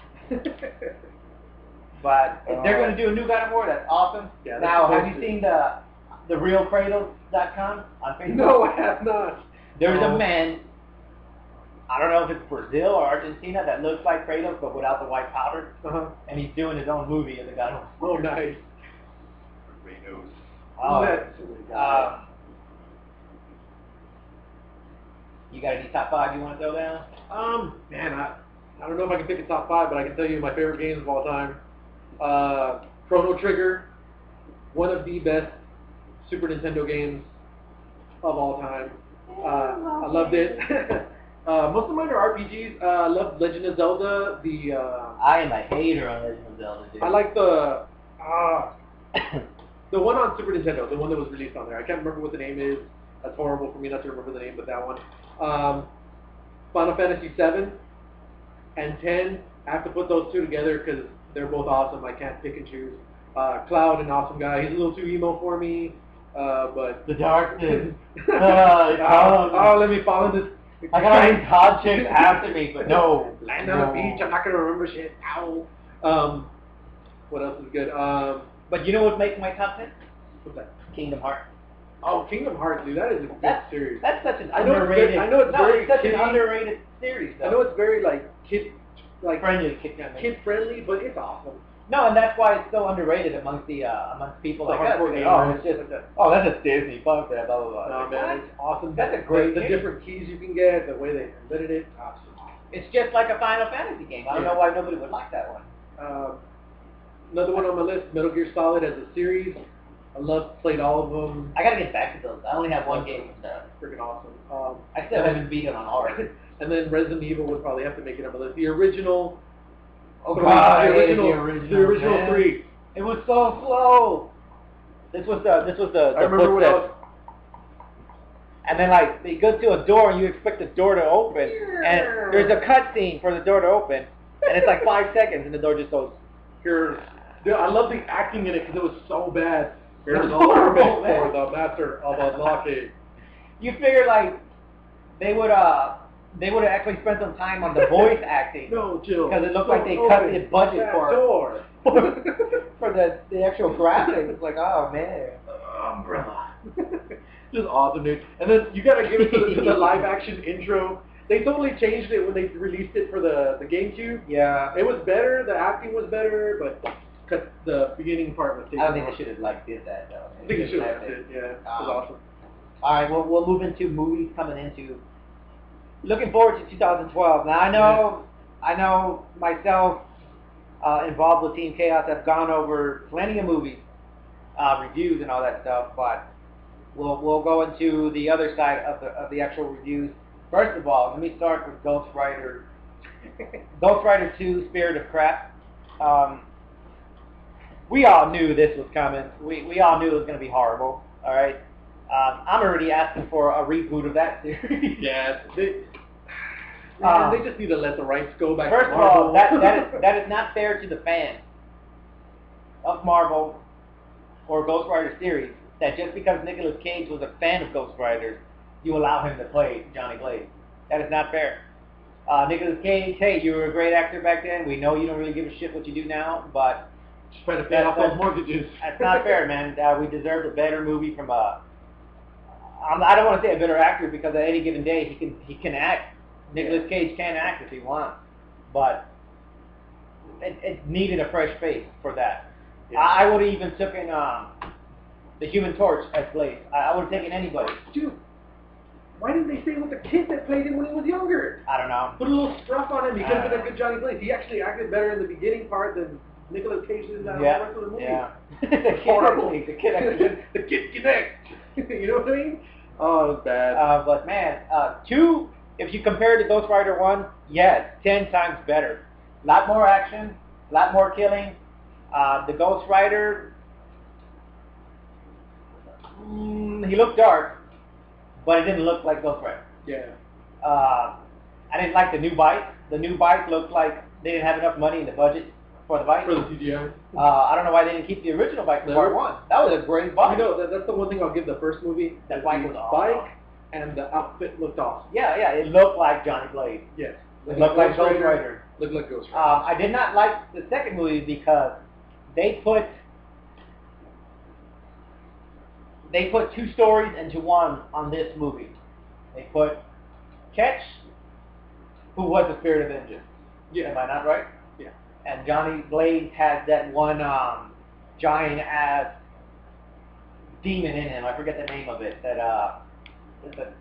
But if they're going to do a new God of War, that's awesome. Yeah, now, have you seen the realkratos.com on Facebook? No, I have not. There's a man I don't know if it's Brazil or Argentina that looks like Kratos but without the white powder. And he's doing his own movie as a guy. Oh, nice. Kratos. Oh, you got any top 5 you want to throw down? Man, I don't know if I can pick a top 5, but I can tell you my favorite games of all time. Chrono Trigger, one of the best Super Nintendo games of all time. I loved it. Most of mine are RPGs. I love Legend of Zelda. I am a hater on Legend of Zelda, dude. I like the one on Super Nintendo, the one that was released on there. I can't remember what the name is. That's horrible for me not to remember the name, but that one. Final Fantasy 7 and 10. I have to put those two together because they're both awesome. I can't pick and choose. Cloud, an awesome guy. He's a little too emo for me, but the darkness. let me follow this. I got all these hot chicks after me, but no. Land on the beach. I'm not gonna remember shit. Ow. What else is good? But you know what makes my top 10? What's that? Kingdom Hearts. Oh, Kingdom Hearts, dude. That is a good series. That's such an underrated. I know it's very such an underrated series. Though. I know it's very friendly, kid friendly, but it's awesome. No, and that's why it's so underrated amongst people like us. It's just that's a Disney. Fuck that. Blah blah blah. No man, it's awesome. That's a great. The different keys you can get, the way they invented it. Awesome. It's just like a Final Fantasy game. I don't know why nobody would like that one. Another one on my list, Metal Gear Solid as a series. Played all of them. I gotta get back to those. I only have one game from that. Freaking awesome. I still haven't beat it on hard. And then Resident Evil would probably have to make it on my list. The original. Oh God, the original 3. It was so slow. This was the I remember when I was. And then they go to a door and you expect the door to open, and there's a cutscene for the door to open, and it's like 5 seconds, and the door just goes. Dude, I love the acting in it because it was so bad. Here's It a was permit horrible, for the master of unlocking. You figure they would have actually spent some time on the voice acting. No, Jill. Because it looked like they cut the budget for the actual graphics. It's like, oh man. Umbrella. Just awesome, dude. And then you gotta give it to the live action intro. They totally changed it when they released it for the GameCube. Yeah. It was better. The acting was better, but the beginning part was. I don't think they should have did that though. I think they should have did. Yeah, it was awesome. All right, well, we'll move into movies coming into. Looking forward to 2012. Now I know myself involved with Team Chaos have gone over plenty of movies, reviews and all that stuff, but we'll go into the other side of the actual reviews. First of all, let me start with Ghost Rider. Ghost Rider 2: Spirit of Crap. We all knew this was coming. We all knew it was going to be horrible. All right. I'm already asking for a reboot of that series. Yeah. They just need to let the rights go back. First to of Marvel. all, that is not fair to the fans of Marvel or Ghost Rider series. That just because Nicolas Cage was a fan of Ghost Rider, you allow him to play Johnny Blaze. That is not fair. Nicolas Cage, hey, you were a great actor back then. We know you don't really give a shit what you do now, but just trying to pay off those mortgages. That's not fair, man. We deserved a better movie from I don't want to say a better actor because at any given day he can act. Nicolas Cage can act if he wants, but it needed a fresh face for that. Yeah. I would have even taken the Human Torch as Blaze. I would have taken anybody. Dude, why didn't they stay with the kid that played him when he was younger? I don't know. Put a little scruff on him. He could have been a good Johnny Blaze. He actually acted better in the beginning part than Nicolas Cage did in the rest of the movie. Yeah. Horrible. The kid connect. You know what I mean? Oh, it was bad. But man, 2, if you compare it to Ghost Rider 1, yes, 10 times better. A lot more action, a lot more killing. The Ghost Rider, he looked dark, but it didn't look like Ghost Rider. Yeah. I didn't like the new bike. The new bike looked like they didn't have enough money in the budget for the bike. For the CGI. I don't know why they didn't keep the original bike from part 1. That was a great bike. You know, that's the one thing I'll give the first movie. That bike was awesome. And the outfit looked awesome. Yeah, it looked like Johnny Blaze. Yes. It looked like Ghost Rider. Looked like Ghost Rider. I did not like the second movie because they put 2 stories into one on this movie. They put Ketch who was the spirit of vengeance. Yeah. Am I not right? Yeah. And Johnny Blaze has that one giant ass demon in him. I forget the name of it. That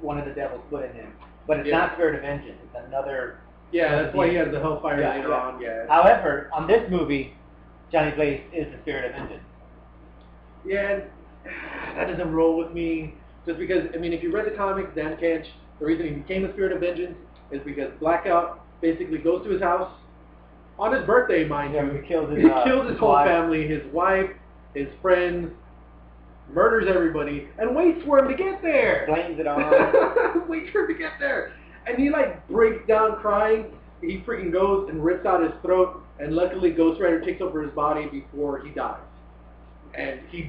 one of the devils put in him. But it's not spirit of vengeance. It's another. Yeah, that's why he has the hellfire later yeah. on. Yeah. However, on this movie, Johnny Blaze is the spirit of vengeance. Yeah, that doesn't roll with me. Just because, I mean, if you read the comics, Dan Kench, the reason he became the spirit of vengeance is because Blackout basically goes to his house on his birthday, mind you. He kills his whole family, his wife, his friends, murders everybody, and waits for him to get there. Blames it on. Waits for him to get there. And he, like, breaks down crying. He freaking goes and rips out his throat, and luckily Ghost Rider takes over his body before he dies. And he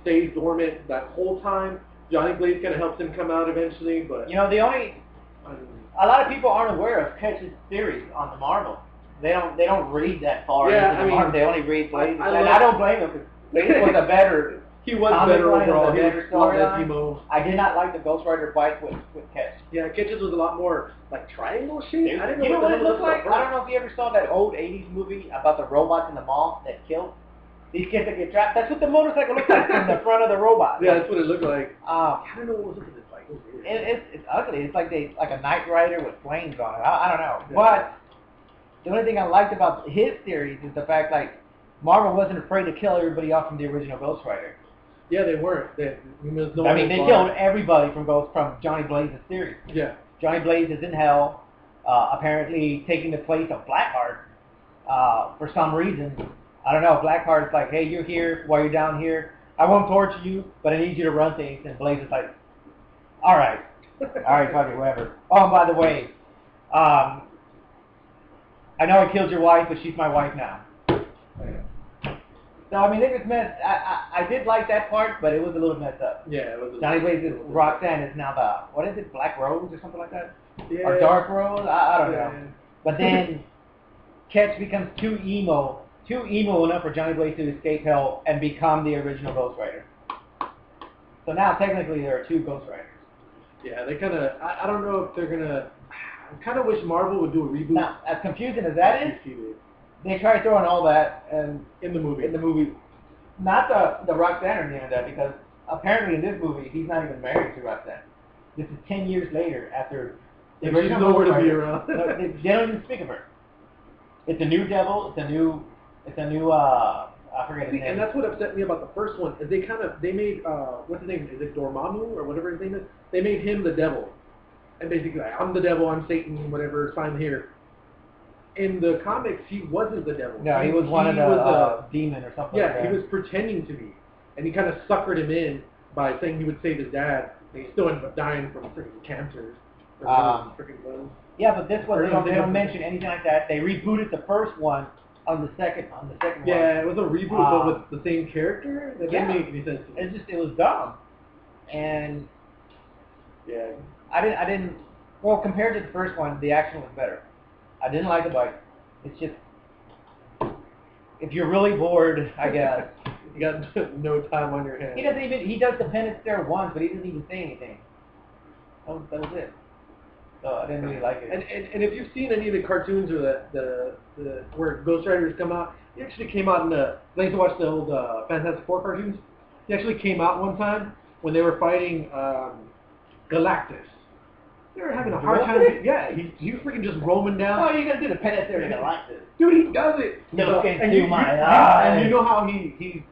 stays dormant that whole time. Johnny Blaze kind of helps him come out eventually, but... You know, a lot of people aren't aware of Ketch's theories on the Marvel. They don't read that far into the Marvel. They only read Blaze. And I don't blame him, because Blaze was a better... He was better overall. He was a lot less emo. I did not like the Ghost Rider fight with Ketch. Yeah, Ketch's was a lot more like triangle shape. I didn't know you know what it looked like? First. I don't know if you ever saw that old 80s movie about the robots in the mall that killed these kids that get trapped. That's what the motorcycle looked like from the front of the robot. Yeah, that's what it looked like. I don't know what was looking like. It's ugly. It's like a Knight Rider with flames on it. I don't know. Yeah. But the only thing I liked about his theories is the fact like Marvel wasn't afraid to kill everybody off from the original Ghost Rider. Yeah, they weren't. They killed everybody from Johnny Blaze's theory. Yeah. Johnny Blaze is in hell, apparently taking the place of Blackheart for some reason. I don't know. Blackheart's like, hey, you're here while you're down here. I won't torture you, but I need you to run things. And Blaze is like, all right, fuck it, whatever. Oh, and by the way, I know I killed your wife, but she's my wife now. So, I mean, it was messed. I did like that part, but it was a little messed up. Yeah, it was. Johnny Blaze's Roxanne is now the, what is it, Black Rose or something like that? Yeah. Or Dark Rose? I don't know. But then Ketch becomes too emo enough for Johnny Blaze to escape hell and become the original Ghost Rider. So now, technically, there are two Ghost Riders. Yeah, they kind of, I don't know if they're going to, I kind of wish Marvel would do a reboot. Now, as confusing as that is, they tried throwing all that in the movie. Not the Roxanne or any of that, because apparently in this movie he's not even married to Roxanne. This is 10 years later after the original. She's nowhere to be around. They don't even speak of her. It's a new devil. It's a new. I forget his name. And that's what upset me about the first one is they made what's his name? Is it Dormammu or whatever his name is? They made him the devil, and basically like, I'm the devil. I'm Satan. Whatever. Sign here. In the comics, he wasn't the devil. No, he was one of the demon or something. Yeah, like that. he was pretending to be, and he kind of suckered him in by saying he would save his dad, and he still ended up dying from freaking cancer. Freaking was. Yeah, but this one they don't mention anything like that. They rebooted the first one on the second one. Yeah, it was a reboot, but with the same character. That didn't make any sense to me. It was dumb, and yeah, I didn't. Well, compared to the first one, the action was better. I didn't like the bite. It's just, if you're really bored, I guess. You got no time on your hands. He does the penance there once, but he doesn't even say anything. That was it. So I didn't really like it. And if you've seen any of the cartoons or the where Ghost Riders come out, he actually came out in the, I used to watch the old Fantastic Four cartoons. He actually came out one time when they were fighting Galactus. They were having a hard time. Yeah, he was freaking just roaming down. Oh, you're gonna do the penance there in Galactus. Dude, he does it. Look into my eyes. And you know how he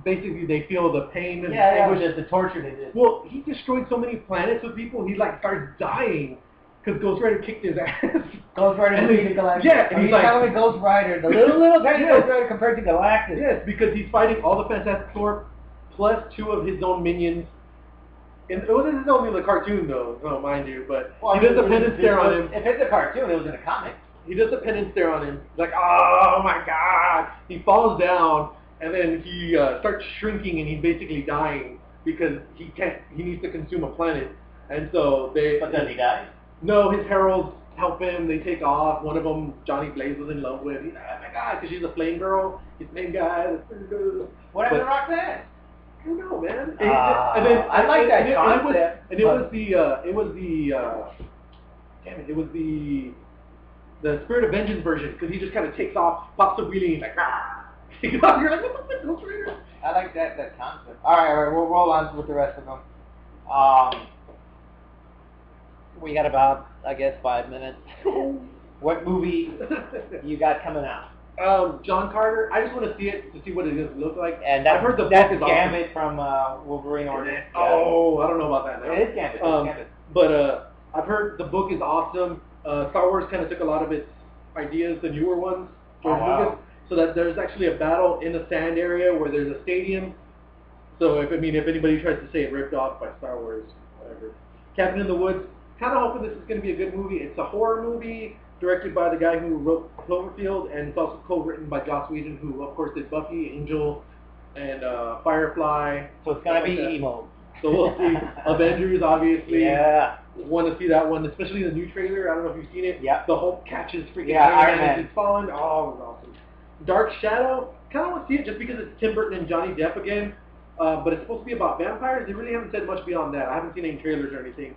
basically, they feel the pain and anguish, the torture they did. Well, he destroyed so many planets with people, he like started dying because Ghost Rider kicked his ass. Ghost Rider defeated Galactus. Yeah, and he's like, telling me Ghost Rider, the little tiny Ghost Rider compared to Galactus. Yes, because he's fighting all the Fantastic Four plus two of his own minions. And it wasn't only in the cartoon, though, mind you, but he does the penance stare on him. If it's a cartoon, it was in a comic. He does the penance stare on him. He's like, oh my god! He falls down, and then he starts shrinking, and he's basically dying because he needs to consume a planet. And so But does he die? No, his heralds help him. They take off. One of them, Johnny Blaze, was in love with. He's like, oh my god, because she's a flame girl. He's the main guy. What happened to Roxanne? I don't know, man. I like that concept. And it was the the Spirit of Vengeance version, because he just kind of takes off, pops the wheelie, and like, ah. You're like, what the fuck, Ghost Rider? I like that concept. All right, we'll roll on with the rest of them. We got about, I guess, 5 minutes. What movie you got coming out? John Carter. I just want to see it to see what it does look like. And I've heard the book that's is Gambit from Wolverine Origins. Oh, I don't know about that now. It is Gambit. It's Gambit. But I've heard the book is awesome. Star Wars kind of took a lot of its ideas, the newer ones, George Lucas. So that there's actually a battle in the sand area where there's a stadium. So if anybody tries to say it ripped off by Star Wars, whatever. Cabin in the Woods. Kind of hoping this is going to be a good movie. It's a horror movie directed by the guy who wrote Cloverfield, and it's also co-written by Joss Whedon, who of course did Buffy, Angel, and Firefly. So it's gonna be like emo. So we'll see. Avengers, obviously. Yeah. Want to see that one, especially the new trailer. I don't know if you've seen it. Yeah. The Hulk catches freaking Iron Man. He's falling. Oh, it was awesome. Dark Shadow. Kind of want to see it just because it's Tim Burton and Johnny Depp again. But it's supposed to be about vampires. They really haven't said much beyond that. I haven't seen any trailers or anything.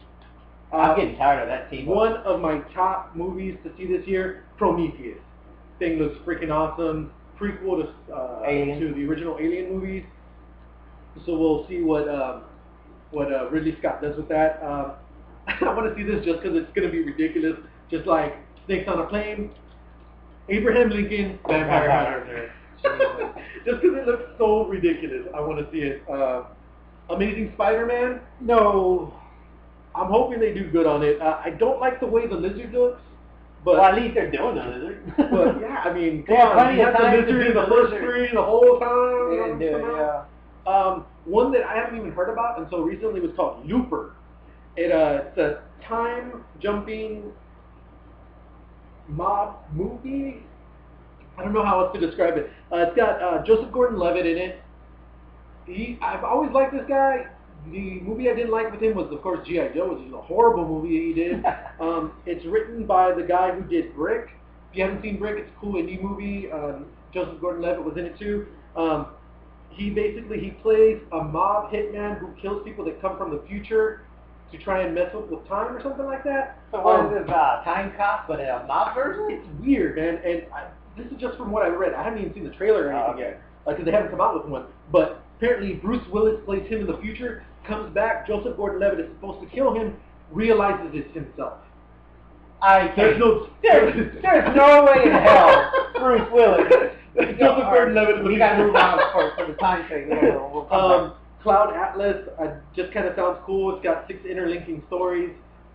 I'm getting tired of that team. One of my top movies to see this year, Prometheus. Thing looks freaking awesome. Prequel to the original Alien movies. So we'll see what Ridley Scott does with that. I want to see this just because it's going to be ridiculous. Just like Snakes on a Plane, Abraham Lincoln, Vampire Hunter. Just because it looks so ridiculous. I want to see it. Amazing Spider-Man? No. I'm hoping they do good on it. I don't like the way the lizard looks. But well, at least they're doing the lizard. But yeah, I mean, come on, you had the lizard in the first three the whole time. They didn't do it, yeah. One that I haven't even heard about until recently was called Looper. It's a time-jumping mob movie. I don't know how else to describe it. It's got Joseph Gordon-Levitt in it. I've always liked this guy. The movie I didn't like with him was, of course, G.I. Joe, which is a horrible movie he did. It's written by the guy who did Brick. If you haven't seen Brick, it's a cool indie movie. Joseph Gordon-Levitt was in it too. He plays a mob hitman who kills people that come from the future to try and mess up with time or something like that. So what is this, Time Cop, but a mob version? It's weird, man. And this is just from what I read. I haven't even seen the trailer or anything yet, because they haven't come out with one. But apparently Bruce Willis plays him in the future, comes back, Joseph Gordon-Levitt is supposed to kill him, realizes it's himself. There's no way in hell Bruce Willis. Joseph Gordon-Levitt. We got to move on for the time sake. We'll come back. Cloud Atlas just kind of sounds cool. It's got 6 interlinking stories.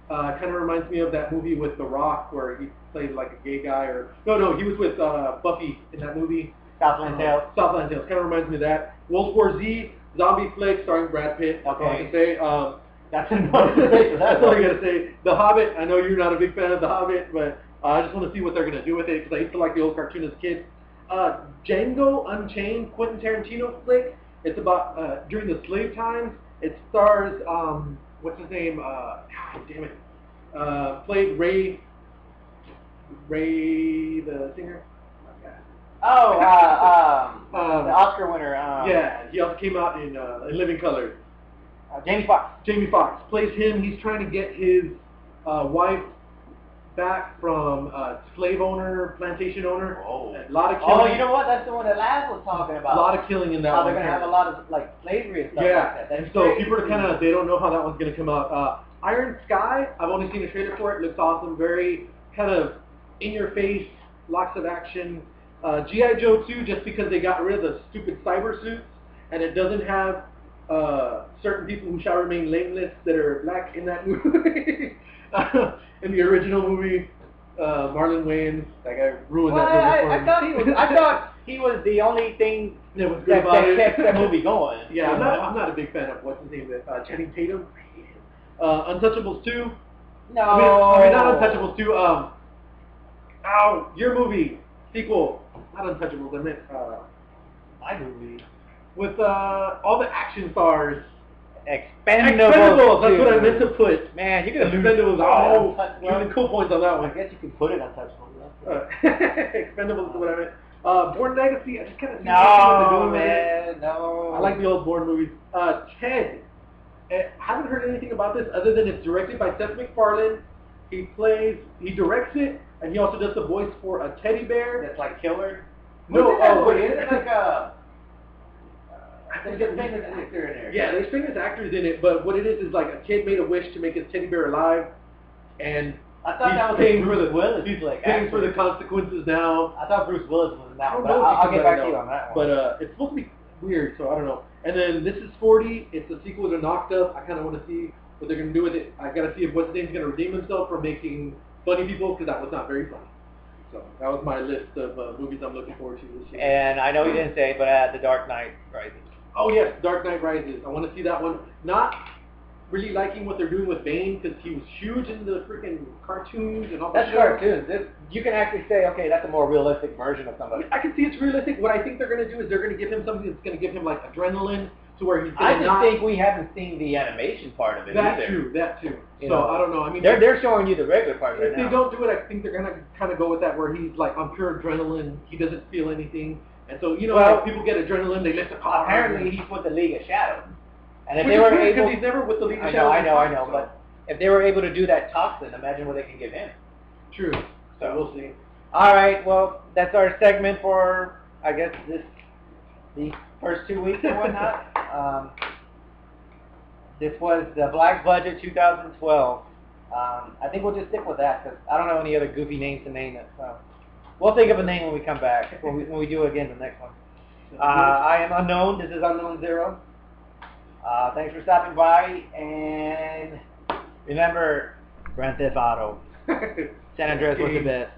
Kind of reminds me of that movie with The Rock where he played like a gay guy. No, he was with Buffy in that movie. Southland Tales. Southland Tales. Kind of reminds me of that. World War Z, zombie flick starring Brad Pitt. That's all I can say. That's enough to say for that. That's all I got to say. The Hobbit, I know you're not a big fan of The Hobbit, but I just want to see what they're going to do with it because I used to like the old cartoon as a kid. Django Unchained, Quentin Tarantino flick. It's about during the slave times. It stars, what's his name? God damn it. Played Ray the singer. The Oscar winner. Yeah, he also came out in Living Color. Jamie Foxx. Jamie Foxx plays him. He's trying to get his wife back from slave owner, plantation owner. Oh. A lot of killing. Oh, you know what? That's the one that Laz was talking about. A lot of killing in that one. one. They're going to have a lot of like slavery and stuff like that. That's and so people are kind of, they don't know how that one's going to come out. Iron Sky, I've only seen a trailer for it. Looks awesome. Very kind of in your face, lots of action. G.I. Joe 2, just because they got rid of the stupid cyber suits, and it doesn't have certain people who shall remain nameless that are black in that movie. In the original movie, Marlon Wayans, that guy ruined that movie for me. I thought he was the only thing that was good about it. kept that movie going. Yeah, I'm not a big fan of what's his name, Channing Tatum. Untouchables 2. No. I mean not Untouchables 2. Your movie sequel. Not Untouchables. I meant my movie with all the action stars. Expendables. That's what I meant to put. Man, you could have Expendables. Really cool points on that one. I guess you can put it on Untouchables. Expendables is what I meant. Born Legacy. I just kind of no. I like the old Bourne movies. Ted. I haven't heard anything about this other than it's directed by Seth MacFarlane, He directs it, and he also does the voice for a teddy bear. That's like killer. No, Wait, isn't it like a? There's a famous actor in there. Yeah, there's famous actors in it, but what it is like a kid made a wish to make his teddy bear alive, and I thought that was paying Bruce Willis. He's paying for the consequences now. I thought Bruce Willis was in that one, but I don't know I'll if get you back know. to you on that one. But it's supposed to be weird, so I don't know. And then This Is 40. It's a sequel to Knocked Up. I kind of want to see what they're going to do with it. I got to see if what's his name's going to redeem himself for making funny people, because that was not very funny. So that was my list of movies I'm looking forward to this year. And I know you didn't say it, but The Dark Knight Rises. Oh yes, Dark Knight Rises. I want to see that one. Not really liking what they're doing with Bane, because he was huge in the freaking cartoons and all that. That's cartoons. You can actually say, okay, that's a more realistic version of somebody. I can see it's realistic. What I think they're going to do is they're going to give him something that's going to give him like adrenaline, to where he's going to I just think we haven't seen the animation part of it either. That too. You So know, I don't know. I mean, they're showing you the regular part right if now. they don't do it, I think they're going to kind of go with that, where he's like on pure adrenaline. He doesn't feel anything. And so, you know, Well, like people get adrenaline, they lift a car. Apparently, he's with the League of Shadows. And if Which they is were weird, able, because he's never with the League of I Shadows. know. But if they were able to do that toxin, imagine what they can give him. True. So we'll see. All right. Well, that's our segment for, I guess, the first 2 weeks and whatnot. This was the Black Budget 2012. I think we'll just stick with that, because I don't know any other goofy names to name it. So we'll think of a name when we come back, when we do it again the next one. I am Unknown. This is UnknownZero. Thanks for stopping by, and remember, Grand Theft Auto. San Andreas was the best.